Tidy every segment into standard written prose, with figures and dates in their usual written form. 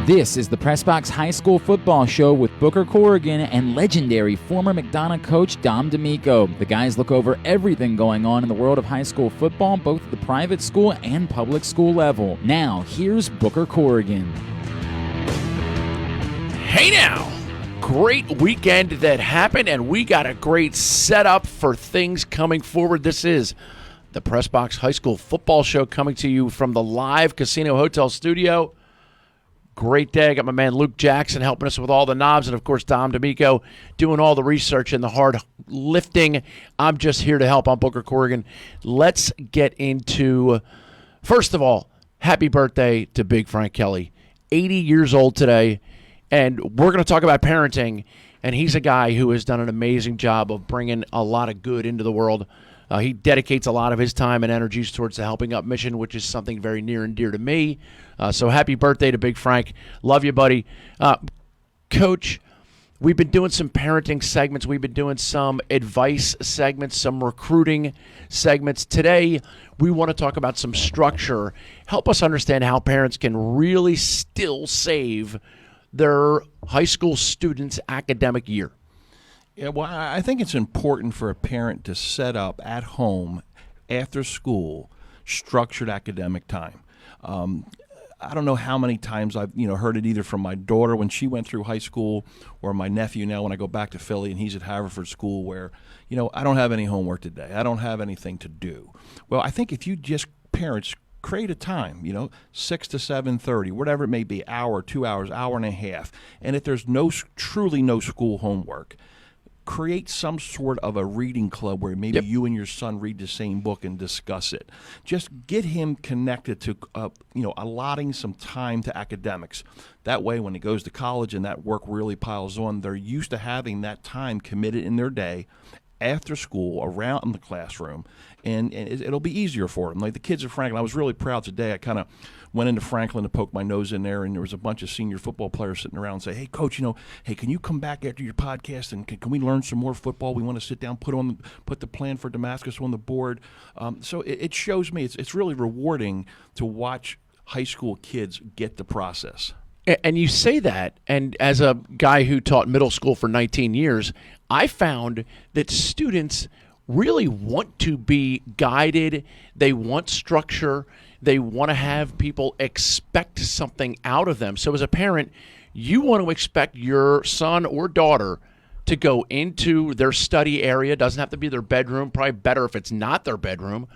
This is the PressBox High School Football Show with Booker Corrigan and legendary former McDonough coach Dom Damico. The guys look over everything going on in the world of high school football, both at the private school and public school level. Now, here's Booker Corrigan. Hey now! Great weekend that happened, and we got a great setup for things coming forward. This is the PressBox High School Football Show coming to you from the live Casino Hotel studio. Great day. I got my man Luke Jackson helping us with all the knobs, and, of course, Dom Damico doing all the research and the hard lifting. I'm just here to help. I'm Booker Corrigan. Let's get into, first of all, happy birthday to Big Frank Kelly. 80 years old today, and we're going to talk about parenting, and he's a guy who has done an amazing job of bringing a lot of good into the world. He dedicates a lot of his time and energies towards the Helping Up mission, which is something very near and dear to me. So happy birthday to Big Frank. Love you, buddy. Coach, we've been doing some parenting segments. We've been doing some advice segments, some recruiting segments. Today, we want to talk about some structure. Help us understand how parents can really still save their high school students' academic year. Yeah, well, I think it's important for a parent to set up at home, after school, structured academic time. I don't know how many times I've heard it either from my daughter when she went through high school, or my nephew now when I go back to Philly and he's at Haverford School, where I don't have any homework today. I don't have anything to do. Well, I think if you just parents create a time, 6 to 7:30, whatever it may be, hour, 2 hours, hour and a half, and if there's truly no school homework, create some sort of a reading club where maybe you and your son read the same book and discuss it. Just get him connected to, allotting some time to academics. That way, when he goes to college and that work really piles on, they're used to having that time committed in their day after school, around in the classroom, and it'll be easier for them. Like the kids at Franklin, I was really proud today. I kind of went into Franklin to poke my nose in there, and there was a bunch of senior football players sitting around and say, hey, Coach, hey, can you come back after your podcast, and can we learn some more football? We want to sit down, put the plan for Damascus on the board. So it shows me it's really rewarding to watch high school kids get the process. And you say that, and as a guy who taught middle school for 19 years, I found that students really want to be guided. They want structure. They want to have people expect something out of them. So as a parent, you want to expect your son or daughter to go into their study area. It doesn't have to be their bedroom. Probably better if it's not their bedroom.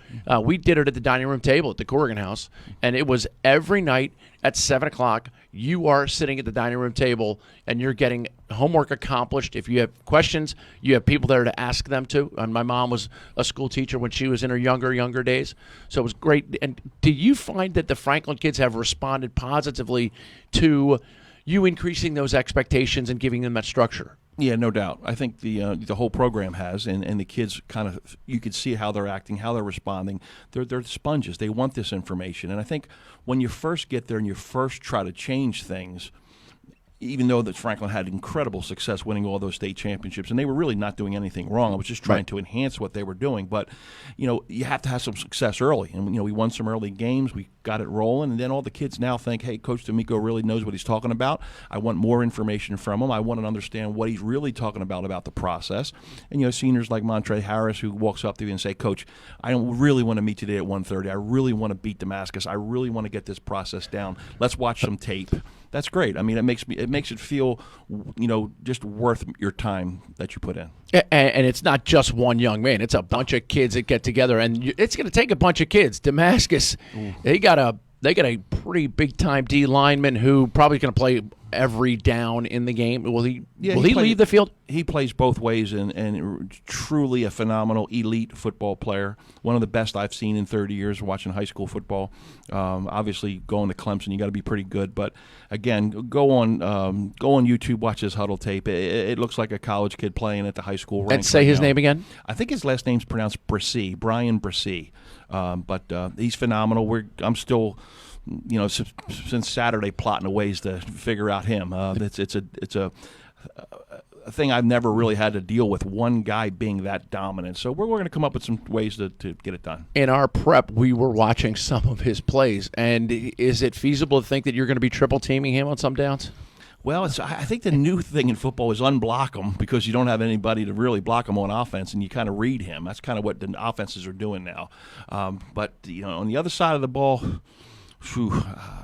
We did it at the dining room table at the Corrigan house, and it was every night at 7 o'clock. You are sitting at the dining room table, and you're getting homework accomplished. If you have questions, you have people there to ask them to. And my mom was a school teacher when she was in her younger days, so it was great. And do you find that the Franklin kids have responded positively to you increasing those expectations and giving them that structure? Yeah, no doubt. I think the whole program has, and the kids kind of, you could see how they're acting, how they're responding. They're sponges. They want this information. And I think when you first get there and you first try to change things, even though that Franklin had incredible success winning all those state championships, and they were really not doing anything wrong. I was just trying to enhance what they were doing. But, you have to have some success early. And, we won some early games. We got it rolling. And then all the kids now think, hey, Coach Damico really knows what he's talking about. I want more information from him. I want to understand what he's really talking about the process. And, seniors like Montre Harris, who walks up to you and say, Coach, I don't really want to meet today at 1:30. I really want to beat Damascus. I really want to get this process down. Let's watch some tape. That's great. I mean, it makes it feel, just worth your time that you put in. And it's not just one young man. It's a bunch of kids that get together, and it's going to take a bunch of kids. Damascus, they got a pretty big time D lineman who probably going to play every down in the game. Will he leave the field? He plays both ways, and truly a phenomenal elite football player. One of the best I've seen in 30 years watching high school football. Obviously, going to Clemson, you got to be pretty good. But again, go on YouTube, watch his huddle tape. It looks like a college kid playing at the high school ranks. And say his name again. I think his last name's pronounced Brissy, Brian Brissy. But he's phenomenal. I'm still, since Saturday, plotting ways to figure out him. It's a a thing I've never really had to deal with, one guy being that dominant. So we're going to come up with some ways to get it done. In our prep, we were watching some of his plays, and is it feasible to think that you're going to be triple teaming him on some downs? Well, I think the new thing in football is unblock him, because you don't have anybody to really block him on offense, and you kind of read him. That's kind of what the offenses are doing now. But on the other side of the ball,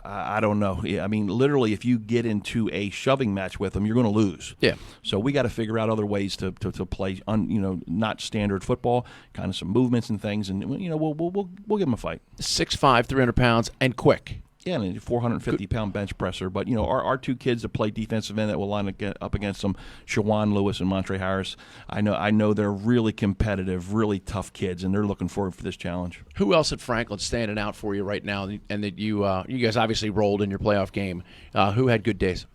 I don't know. I mean, literally, if you get into a shoving match with them, you're going to lose. Yeah. So we got to figure out other ways to play, not standard football, kind of some movements and things, and we'll give them a fight. 6'5", 300 pounds, and quick. Yeah, and a 450-pound bench presser. But, our two kids that play defensive end that will line up against them, Shawan Lewis and Montre Harris, I know they're really competitive, really tough kids, and they're looking forward for this challenge. Who else at Franklin standing out for you right now, and that you guys obviously rolled in your playoff game? Who had good days?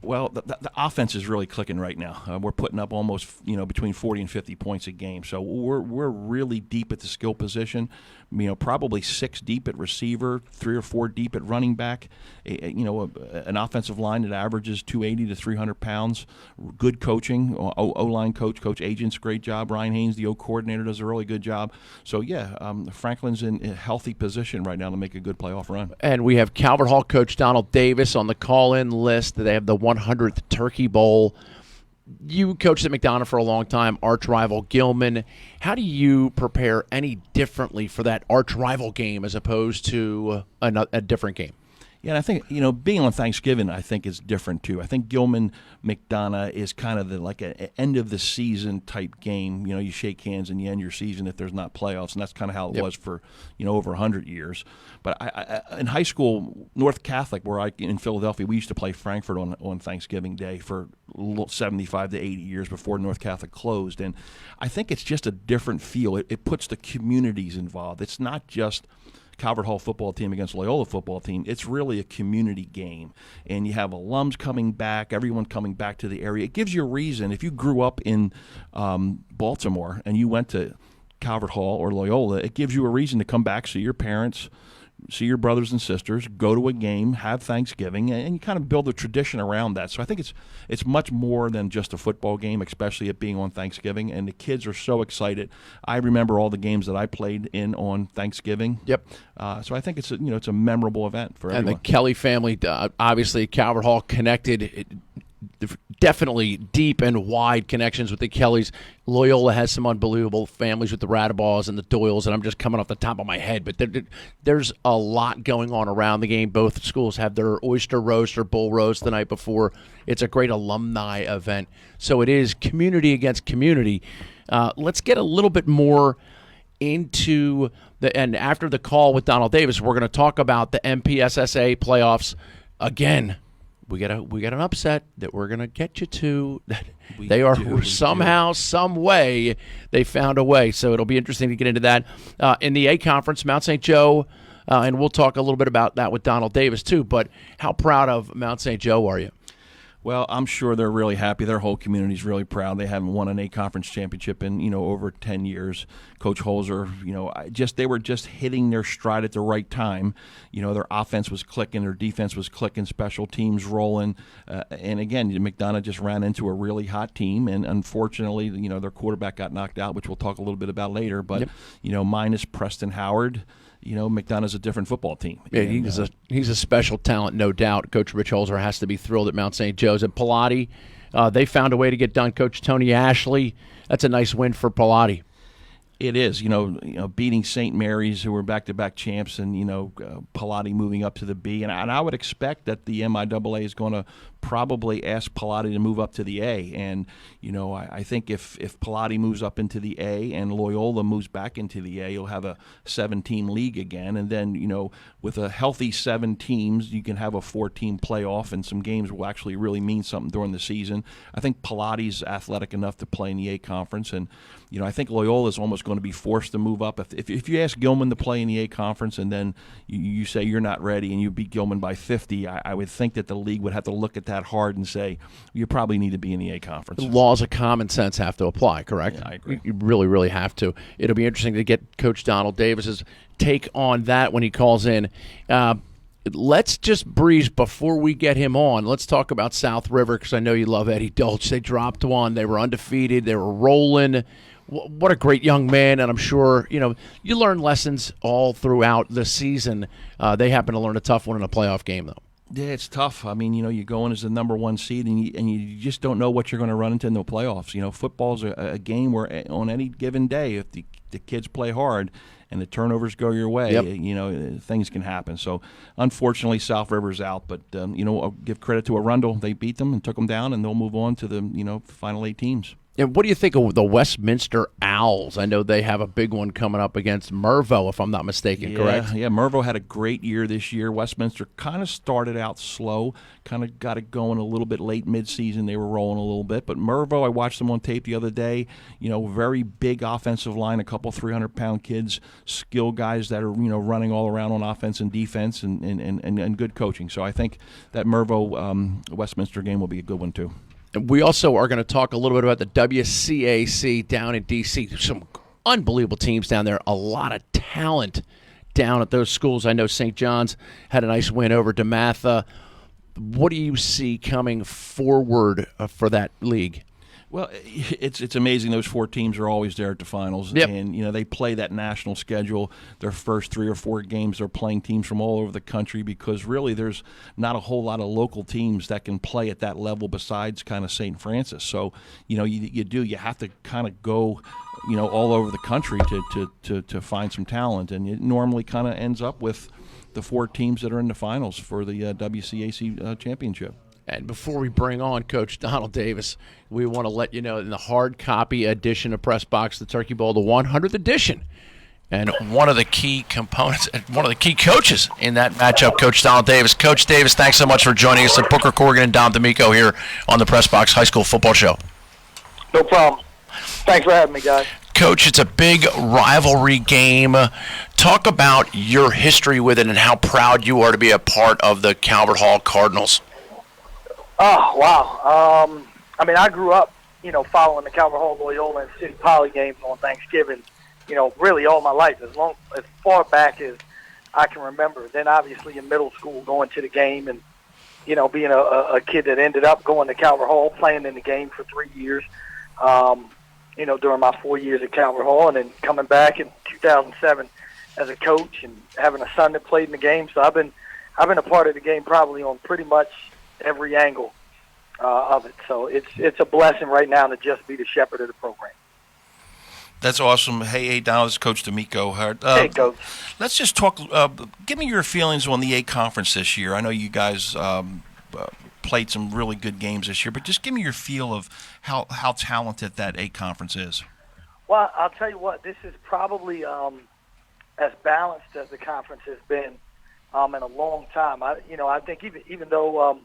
Well, the offense is really clicking right now. We're putting up almost between 40 and 50 points a game. So we're really deep at the skill position. Probably 6 deep at receiver, 3 or 4 deep at running back. An offensive line that averages 280 to 300 pounds. Good coaching. O-line coach Agent's great job. Ryan Haynes, the O coordinator, does a really good job. So Franklin's in a healthy position right now to make a good playoff run. And we have Calvert Hall coach Donald Davis on the call-in list. They have the 100th Turkey Bowl. You coached at McDonough for a long time, arch rival Gilman. How do you prepare any differently for that arch rival game as opposed to a different game? Yeah, and I think, being on Thanksgiving, I think is different too. I think Gilman McDonough is kind of like an end of the season type game. You shake hands and you end your season if there's not playoffs, and that's kind of how it was for over 100 years. But I in high school, North Catholic, in Philadelphia, we used to play Frankfurt on Thanksgiving Day for 75 to 80 years before North Catholic closed, and I think it's just a different feel. It puts the communities involved. It's not just Calvert Hall football team against Loyola football team. It's really a community game, and you have alums coming back, everyone coming back to the area. It gives you a reason. If you grew up in Baltimore and you went to Calvert Hall or Loyola, it gives you a reason to come back, see your parents, see your brothers and sisters, go to a game, have Thanksgiving, and you kind of build a tradition around that. So I think it's much more than just a football game, especially it being on Thanksgiving, and the kids are so excited. I remember all the games that I played in on Thanksgiving. Yep. So I think it's a memorable event for everyone. And the Kelly family, obviously Calvert Hall connected. Definitely deep and wide connections with the Kellys. Loyola has some unbelievable families with the Radabaugh and the Doyles, and I'm just coming off the top of my head. But there's a lot going on around the game. Both schools have their oyster roast or bull roast the night before. It's a great alumni event. So it is community against community. Let's get a little bit more into and after the call with Donald Davis, we're going to talk about the MPSSA playoffs again. We got an upset that we're going to get you to. They are somehow, some way, they found a way. So it'll be interesting to get into that. In the A Conference, Mount St. Joe, and we'll talk a little bit about that with Donald Davis too, but how proud of Mount St. Joe are you? Well, I'm sure they're really happy. Their whole community's really proud. They haven't won an A-Conference championship in, over 10 years. Coach Holzer, they were just hitting their stride at the right time. Their offense was clicking, their defense was clicking, special teams rolling. And again, McDonough just ran into a really hot team, and unfortunately, their quarterback got knocked out, which we'll talk a little bit about later. But, minus Preston Howard, McDonough's a different football team. Yeah, he's a special talent, no doubt. Coach Rich Holzer has to be thrilled at Mount St. Joe's. At Pilati, they found a way to get done. Coach Tony Ashley, that's a nice win for Pilati. It is, beating St. Mary's, who were back-to-back champs, and, Pilati moving up to the B. And I would expect that the MIAA is going to probably ask Pilati to move up to the A. And, I think if Pilati moves up into the A and Loyola moves back into the A, you'll have a 7-team league again. And then, with a healthy 7 teams, you can have a 4-team playoff, and some games will actually really mean something during the season. I think Pilati's athletic enough to play in the A Conference, and, I think Loyola is almost going to be forced to move up. If you ask Gilman to play in the A Conference and then you say you're not ready and you beat Gilman by 50, I would think that the league would have to look at that hard and say you probably need to be in the A Conference. The laws of common sense have to apply, correct? Yeah, I agree. You really, really have to. It'll be interesting to get Coach Donald Davis's take on that when he calls in. let's just breeze before we get him on. Let's talk about South River because I know you love Eddie Dolch. They dropped one. They were undefeated. They were rolling. What a great young man, and I'm sure you learn lessons all throughout the season. They happen to learn a tough one in a playoff game, though. Yeah, it's tough. I mean, you go in as the number one seed, and you just don't know what you're going to run into in the playoffs. Football's a game where on any given day, if the kids play hard and the turnovers go your way, yep. Things can happen. So, unfortunately, South River's out. But, I'll give credit to Arundel. They beat them and took them down, and they'll move on to the, final 8 teams. And what do you think of the Westminster Owls? I know they have a big one coming up against Mervo, if I'm not mistaken, correct? Yeah, Mervo had a great year this year. Westminster kind of started out slow, kind of got it going a little bit late midseason. They were rolling a little bit. But Mervo, I watched them on tape the other day, very big offensive line, a couple 300-pound kids, skill guys that are, running all around on offense and defense and good coaching. So I think that Mervo Westminster game will be a good one too. We also are going to talk a little bit about the WCAC down in D.C. Some unbelievable teams down there, a lot of talent down at those schools. I know St. John's had a nice win over DeMatha. What do you see coming forward for that league? Well, it's amazing. Those 4 teams are always there at the finals, yep. And they play that national schedule. Their first 3 or 4 games, they're playing teams from all over the country because really there's not a whole lot of local teams that can play at that level besides kind of St. Francis. So you have to kind of go all over the country to find some talent, and it normally kind of ends up with the 4 teams that are in the finals for the WCAC championship. And before we bring on Coach Donald Davis, we want to let you know in the hard copy edition of PressBox, the Turkey Bowl, the 100th edition, and one of the key components, one of the key coaches in that matchup, Coach Donald Davis. Coach Davis, thanks so much for joining us at Booker, Corrigan, and Dom Damico here on the PressBox High School Football Show. No problem. Thanks for having me, guys. Coach, it's a big rivalry game. Talk about your history with it and how proud you are to be a part of the Calvert Hall Cardinals. Oh, wow. I grew up, following the Calvert Hall, Loyola, and City Poly games on Thanksgiving, really all my life, as far back as I can remember. Then obviously in middle school going to the game and, being a kid that ended up going to Calvert Hall, playing in the game for 3 years, during my 4 years at Calvert Hall, and then coming back in 2007 as a coach and having a son that played in the game. So I've been a part of the game probably on pretty much every angle of it. So it's a blessing right now to just be the shepherd of the program. That's awesome. Hey, Donald, this is Coach Damico. Hey, Coach. Let's just talk. Give me your feelings on the A Conference this year. I know you guys played some really good games this year, but just give me your feel of how talented that A Conference is. Well, I'll tell you what, this is probably as balanced as the conference has been in a long time. I think even though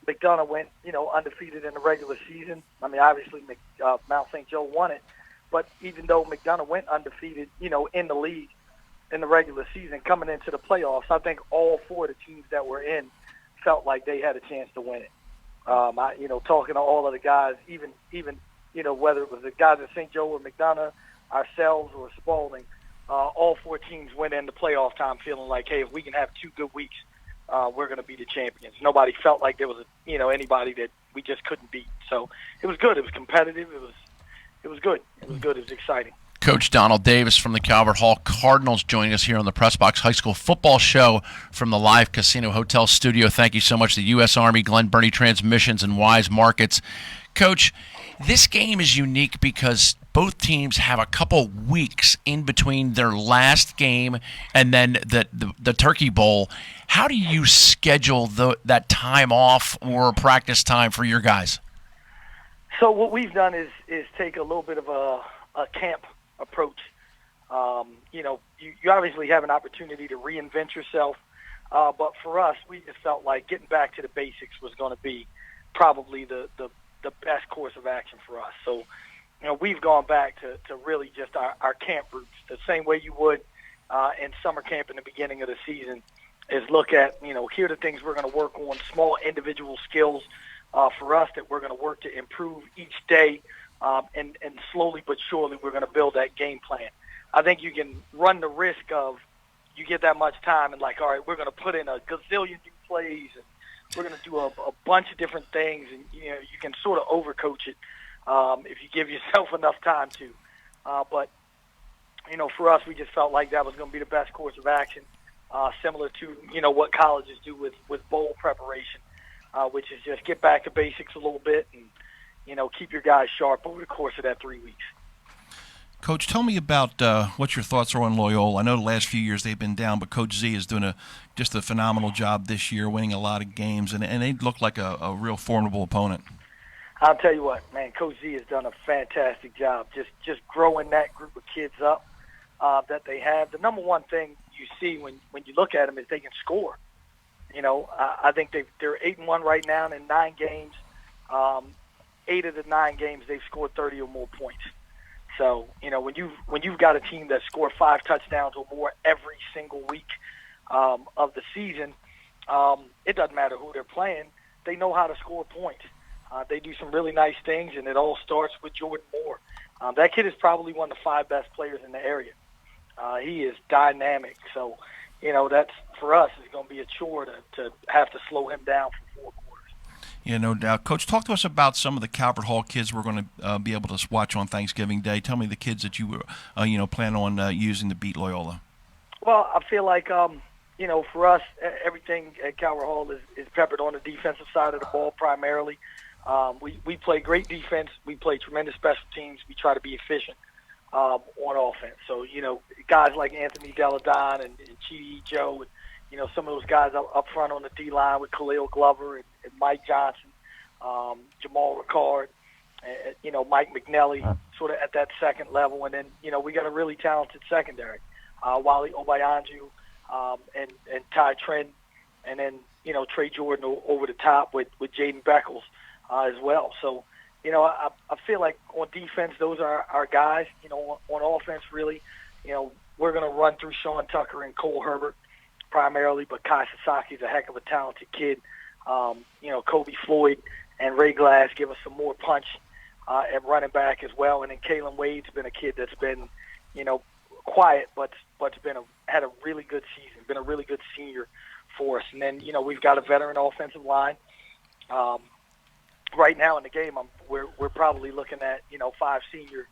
McDonough went, undefeated in the regular season. Obviously Mount St. Joe won it, but even though McDonough went undefeated, in the league in the regular season, coming into the playoffs, I think all 4 of the teams that were in felt like they had a chance to win it. Talking to all of the guys, even whether it was the guys at St. Joe or McDonough, ourselves or Spalding, all 4 teams went into playoff time feeling like, hey, if we can have 2 good weeks, we're going to be the champions. Nobody felt like there was anybody that we just couldn't beat. So it was good. It was competitive. It was good. It was good. It was exciting. Coach Donald Davis from the Calvert Hall Cardinals joining us here on the PressBox High School Football Show from the Live Casino Hotel Studio. Thank you so much to the U.S. Army, Glen Burnie Transmissions, and Wise Markets. Coach, this game is unique because both teams have a couple weeks in between their last game and then the Turkey Bowl. How do you schedule that time off or practice time for your guys? So what we've done is take a little bit of a camp approach. You obviously have an opportunity to reinvent yourself, but for us, we just felt like getting back to the basics was going to be probably the best course of action for us. So, we've gone back to really just our camp roots, the same way you would in summer camp in the beginning of the season, is look at, here are the things we're going to work on, small individual skills for us that we're going to work to improve each day, and slowly but surely we're going to build that game plan. I think you can run the risk of you get that much time and like, all right, we're going to put in a gazillion new plays and we're going to do a bunch of different things, and you can sort of overcoach it if you give yourself enough time to. But for us, we just felt like that was going to be the best course of action, similar to what colleges do with bowl preparation, which is just get back to basics a little bit and keep your guys sharp over the course of that 3 weeks. Coach, tell me about what your thoughts are on Loyola. I know the last few years they've been down, but Coach Z is doing just a phenomenal job this year, winning a lot of games, and they look like a real formidable opponent. I'll tell you what, man, Coach Z has done a fantastic job just growing that group of kids up that they have. The number one thing you see when you look at them is they can score. I think they're 8-1 right now, and in 9 games, 8 of the 9 games they've scored 30 or more points. So, when you've got a team that score 5 touchdowns or more every single week of the season, it doesn't matter who they're playing. They know how to score points. They do some really nice things, and it all starts with Jordan Moore. That kid is probably one of the 5 best players in the area. He is dynamic. So, that's for us is going to be a chore to have to slow him down for 4 quarters. Yeah, no doubt. Coach, talk to us about some of the Calvert Hall kids we're going to be able to watch on Thanksgiving Day. Tell me the kids that you plan on using to beat Loyola. Well, I feel like for us, everything at Calvert Hall is peppered on the defensive side of the ball primarily. We play great defense. We play tremendous special teams. We try to be efficient on offense. So guys like Anthony Deladon and Chidi Joe, and some of those guys up front on the D line with Khalil Glover and Mike Johnson, Jamal Ricard, Mike McNelly, sort of at that second level, and then we got a really talented secondary, Wally Obayanju, and Ty Trent, and then Trey Jordan over the top with Jaden Beckles as well. So I feel like on defense those are our guys. On offense really, we're going to run through Sean Tucker and Cole Herbert primarily, but Kai Sasaki is a heck of a talented kid. Kobe Floyd and Ray Glass give us some more punch at running back as well. And then Kalen Wade's been a kid that's been, quiet, but's had a really good season, been a really good senior for us. And then, we've got a veteran offensive line. Right now in the game, we're probably looking at, 5 senior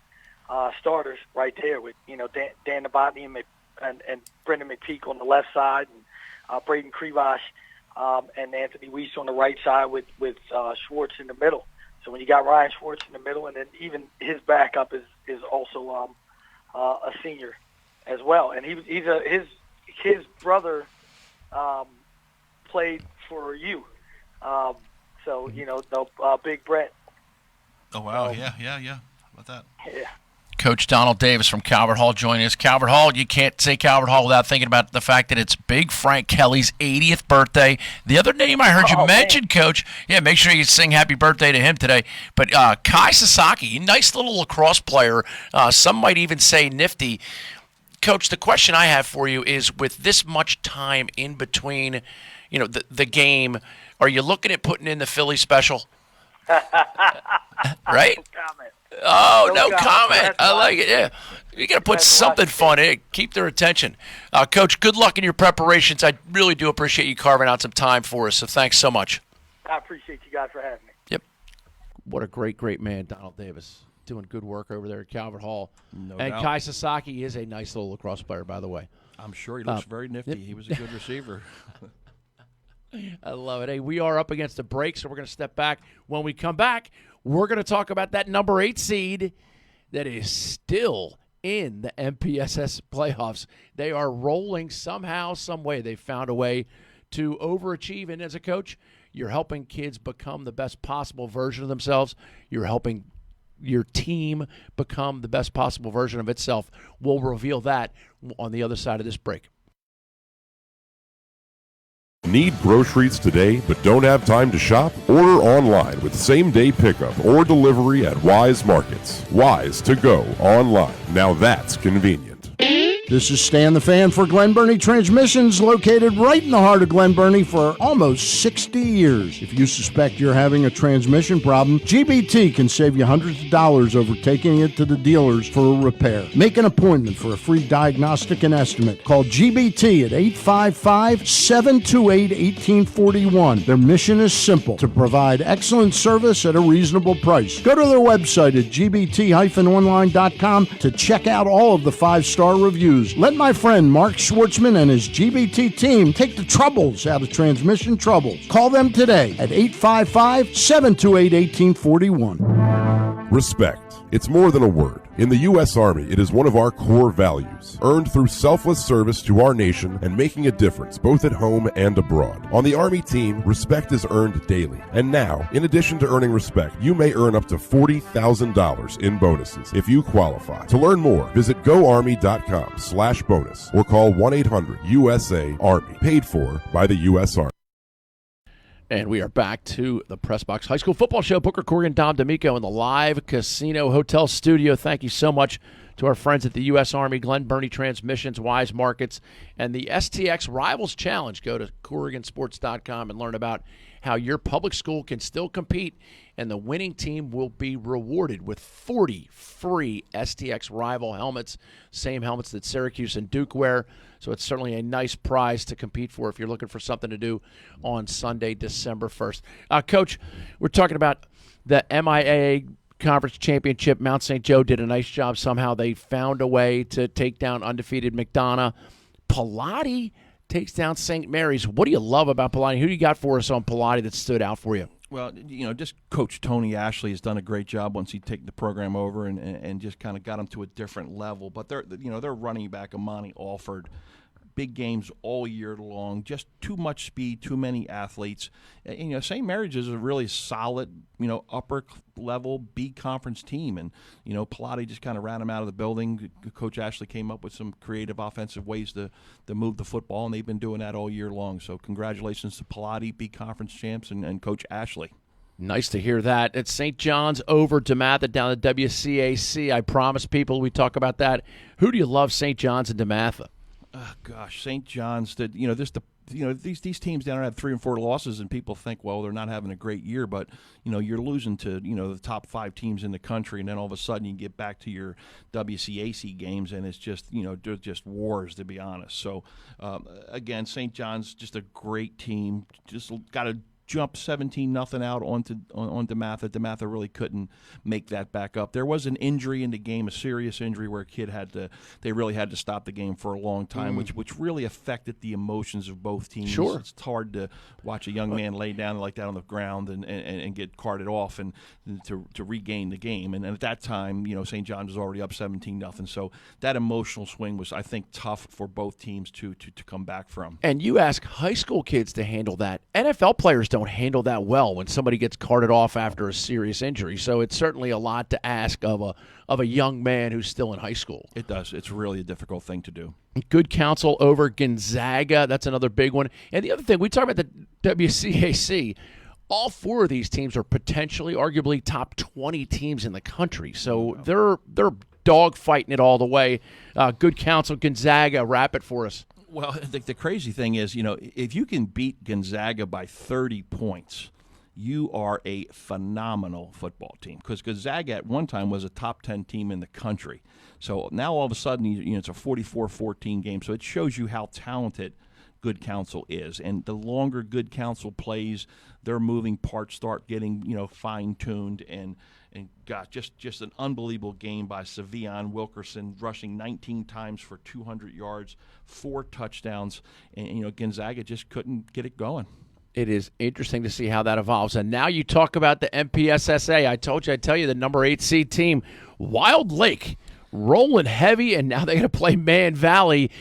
starters right there with, Dan Novotny and Brendan McPeak on the left side, and Braden Krivash and Anthony Weiss on the right side with Schwartz in the middle. So when you got Ryan Schwartz in the middle, and then even his backup is also a senior as well, and his brother played for you, so the Big Brett. Oh wow, yeah. How about that? Yeah. Coach Donald Davis from Calvert Hall joining us. Calvert Hall, you can't say Calvert Hall without thinking about the fact that it's Big Frank Kelly's 80th birthday. The other name I heard you mention, Coach, make sure you sing happy birthday to him today. But Kai Sasaki, nice little lacrosse player. Some might even say nifty. Coach, the question I have for you is, with this much time in between, the game, are you looking at putting in the Philly special? Right? No comment. Oh, no comment. I like it, yeah. You got to put something fun in it. Keep their attention. Coach, good luck in your preparations. I really do appreciate you carving out some time for us, so thanks so much. I appreciate you guys for having me. Yep. What a great man, Donald Davis. Doing good work over there at Calvert Hall. No and doubt. Kai Sasaki is a nice little lacrosse player, by the way. I'm sure he looks very nifty. He was a good receiver. I love it. Hey, we are up against a break, so we're going to step back. When we come back, we're going to talk about that number 8 seed that is still in the MPSS playoffs. They are rolling somehow, some way. They've found a way to overachieve. And as a coach, you're helping kids become the best possible version of themselves. You're helping your team become the best possible version of itself. We'll reveal that on the other side of this break. Need groceries today but don't have time to shop? Order online with same-day pickup or delivery at Wise Markets. Wise to go online. Now that's convenient. This is Stan the Fan for Glen Burnie Transmissions, located right in the heart of Glen Burnie for almost 60 years. If you suspect you're having a transmission problem, GBT can save you hundreds of dollars over taking it to the dealers for a repair. Make an appointment for a free diagnostic and estimate. Call GBT at 855-728-1841. Their mission is simple: to provide excellent service at a reasonable price. Go to their website at gbt-online.com to check out all of the 5-star reviews. Let my friend Mark Schwartzman and his GBT team take the troubles out of transmission troubles. Call them today at 855-728-1841. Respect. It's more than a word. In the U.S. Army, it is one of our core values, earned through selfless service to our nation and making a difference both at home and abroad. On the Army team, respect is earned daily. And now, in addition to earning respect, you may earn up to $40,000 in bonuses if you qualify. To learn more, visit goarmy.com/bonus or call 1-800-USA-ARMY, paid for by the U.S. Army. And we are back to the PressBox High School Football Show. Booker, Corrigan, Dom Damico in the live casino hotel studio. Thank you so much to our friends at the U.S. Army, Glen Burnie Transmissions, Wise Markets, and the STX Rivals Challenge. Go to CorriganSports.com and learn about how your public school can still compete, and the winning team will be rewarded with 40 free STX Rival helmets, same helmets that Syracuse and Duke wear. So it's certainly a nice prize to compete for if you're looking for something to do on Sunday, December 1st. Coach, we're talking about the MIAA Conference Championship. Mount St. Joe did a nice job. Somehow they found a way to take down undefeated McDonough. Pilati takes down St. Mary's. What do you love about Pilati? Who do you got for us on Pilati that stood out for you? Well, just Coach Tony Ashley has done a great job once he taken the program over and just kind of got him to a different level. But they're running back Amani Alford, big games all year long, just too much speed, too many athletes. St. Mary's is a really solid, upper level B conference team, and Pilati just kind of ran them out of the building. Coach Ashley came up with some creative offensive ways to move the football, and they've been doing that all year long. So congratulations to Pilati, B conference champs, and Coach Ashley. Nice to hear that. It's St. John's over DeMatha down at WCAC. I promise people we talk about that. Who do you love, St. John's and DeMatha? Oh, gosh, St. John's. These teams down there have 3 and 4 losses, and people think, well, they're not having a great year. But you're losing to the top 5 teams in the country, and then all of a sudden you get back to your WCAC games, and it's just they're just wars, to be honest. So again, St. John's just a great team. Just got to jump 17-0 out on DeMatha. DeMatha really couldn't make that back up. There was an injury in the game, a serious injury where a kid they really had to stop the game for a long time, which really affected the emotions of both teams. Sure. It's hard to watch a young man lay down like that on the ground and get carted off and to regain the game. And at that time, St. John's was already up 17-0. So that emotional swing was, I think, tough for both teams to come back from. And you ask high school kids to handle that. NFL players don't handle that well when somebody gets carted off after a serious injury. So it's certainly a lot to ask of a young man who's still in high school. It does. It's really a difficult thing to do. Good counsel over Gonzaga. That's another big one. And the other thing, we talk about the WCAC. All 4 of these teams are potentially, arguably, top 20 teams in the country. So they're dog fighting it all the way. Good counsel, Gonzaga. Wrap it for us. Well, the crazy thing is, if you can beat Gonzaga by 30 points, you are a phenomenal football team. Because Gonzaga at one time was a top 10 team in the country. So now all of a sudden, it's a 44-14 game. So it shows you how talented good counsel is. And the longer good counsel plays, their moving parts start getting, fine-tuned. And gosh, just an unbelievable game by Savion Wilkerson, rushing 19 times for 200 yards, 4 touchdowns. And, Gonzaga just couldn't get it going. It is interesting to see how that evolves. And now you talk about the MPSSA. I told you, I'd tell you, the number 8 seed team, Wild Lake, rolling heavy, and now they're going to play Man Valley.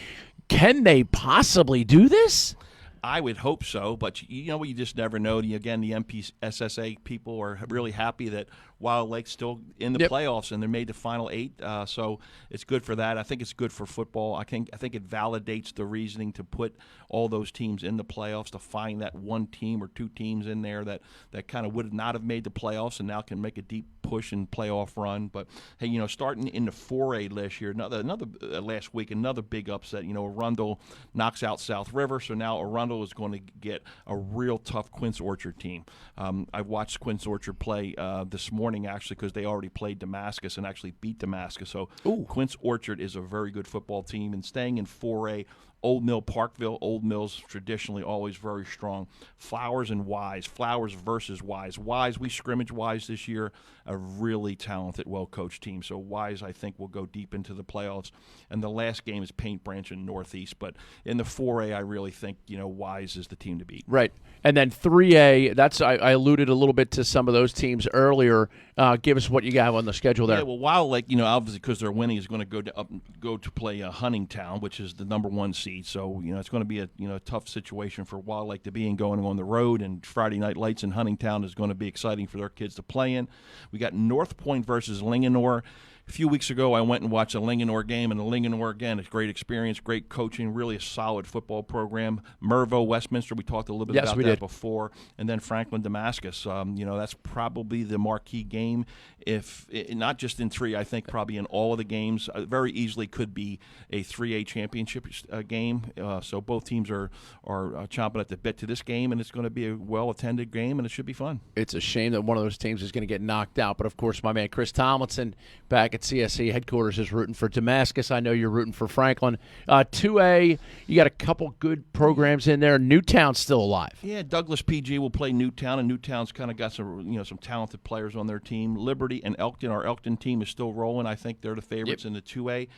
Can they possibly do this? I would hope so, but you just never know. Again, the MPSSA people are really happy that Wild Lake's still in the playoffs and they made the final 8. So it's good for that. I think it's good for football. I think it validates the reasoning to put all those teams in the playoffs, to find that one team or two teams in there that kind of would not have made the playoffs and now can make a deep push and playoff run. But hey, starting in the 4A last year, last week, another big upset. Arundel knocks out South River, so now Arundel is going to get a real tough Quince Orchard team. I watched Quince Orchard play this morning, actually, because they already played Damascus and actually beat Damascus. So Quince Orchard is a very good football team. And staying in 4A, Old Mill Parkville. Old Mill's traditionally always very strong. Flowers and Wise. Flowers versus Wise. Wise, we scrimmage Wise this year. A really talented, well-coached team. So Wise, I think, will go deep into the playoffs. And the last game is Paint Branch and Northeast. But in the 4A, I really think, Wise is the team to beat. Right. And then 3A, I alluded a little bit to some of those teams earlier. Give us what you got on the schedule there. Yeah, well, Wild Lake, obviously because they're winning, is going to go to play Huntingtown, which is the number 1 seed. So, it's going to be a tough situation for Wild Lake to be in, going on the road, and Friday Night Lights in Huntingtown is going to be exciting for their kids to play in. We got North Point versus Linganore. A few weeks ago, I went and watched a Linganore game, and the Linganore, again, is great experience, great coaching, really a solid football program. Mervo, Westminster, we talked a little bit about that before. And then Franklin, Damascus. That's probably the marquee game, not just in 3, I think probably in all of the games. Very easily could be a 3A championship game. So both teams are chomping at the bit to this game, and it's going to be a well-attended game, and it should be fun. It's a shame that one of those teams is going to get knocked out. But, of course, my man Chris Tomlinson back at CSC headquarters is rooting for Damascus. I know you're rooting for Franklin. 2A, you got a couple good programs in there. Newtown's still alive. Yeah, Douglas PG will play Newtown, and Newtown's kind of got some talented players on their team. Liberty and Elkton, our Elkton team is still rolling. I think they're the favorites in the 2A.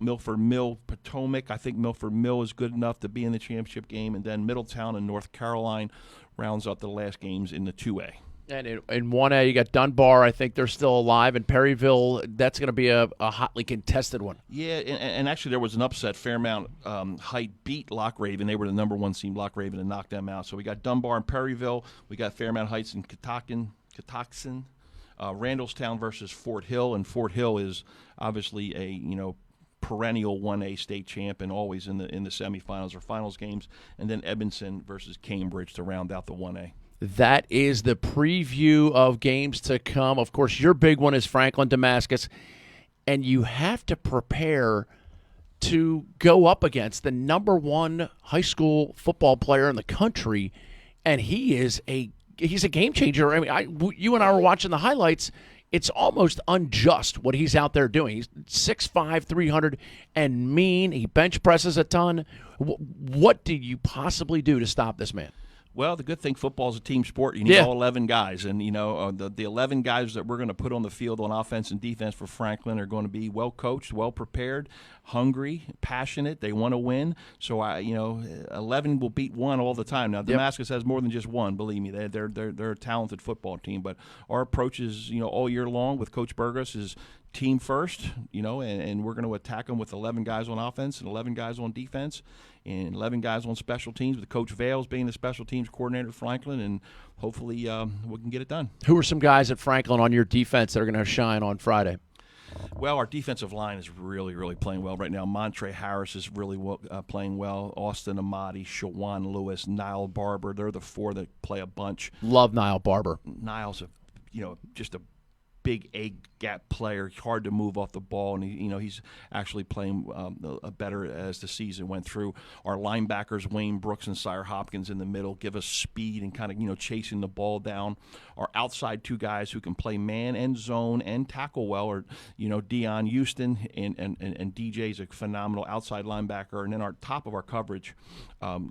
Milford Mill, Potomac. I think Milford Mill is good enough to be in the championship game, and then Middletown and North Carolina rounds up the last games in the 2A. And in 1A, you got Dunbar. I think they're still alive. And Perryville, that's going to be a hotly contested one. Yeah, and actually there was an upset. Fairmount Height beat Lock Raven. They were the number 1 seed, Lock Raven, and knocked them out. So we got Dunbar and Perryville. We got Fairmount Heights and Catoctin. Randallstown versus Fort Hill. And Fort Hill is obviously a perennial 1A state champ and always in the semifinals or finals games. And then Edmondson versus Cambridge to round out the 1A. That is the preview of games to come. Of course, your big one is Franklin Damascus, and you have to prepare to go up against the number 1 high school football player in the country, and he's a game changer. I mean, you and I were watching the highlights. It's almost unjust what he's out there doing. He's 6'5", 300, and mean. He bench presses a ton. What do you possibly do to stop this man? Well, the good thing, football is a team sport. You need all 11 guys. And, the 11 guys that we're going to put on the field on offense and defense for Franklin are going to be well-coached, well-prepared, hungry, passionate. They want to win. So, 11 will beat 1 all the time. Now, Damascus has more than just 1, believe me. They're a talented football team. But our approach is, all year long with Coach Burgos is team first, and we're going to attack them with 11 guys on offense and 11 guys on defense and 11 guys on special teams, with Coach Vales being the special teams coordinator at Franklin, and hopefully we can get it done. Who are some guys at Franklin on your defense that are going to shine on Friday? Well, our defensive line is really, really playing well right now. Montre Harris is really playing well. Austin Amati, Shawan Lewis, Niall Barber. They're the 4 that play a bunch. Love Niall Barber. Niall's just a big A-gap player, hard to move off the ball, and he's actually playing better as the season went through. Our linebackers, Wayne Brooks and Sire Hopkins in the middle, give us speed and kind of chasing the ball down. Our outside 2 guys who can play man and zone and tackle well are Dion Houston and DJ's a phenomenal outside linebacker, and then our top of our coverage,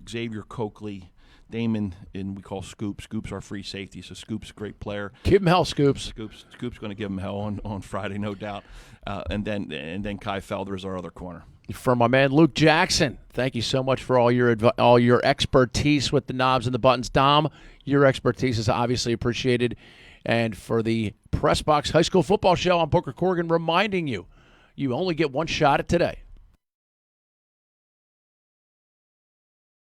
Xavier Coakley, Damon, and we call Scoops. Scoops our free safety, so Scoops a great player. Give him hell, Scoops. Scoops going to give him hell on Friday, no doubt. And then Kai Felder is our other corner. For my man Luke Jackson, thank you so much for all your expertise with the knobs and the buttons. Dom, your expertise is obviously appreciated. And for the PressBox High School Football Show, I'm Booker Corrigan reminding you, you only get one shot at today.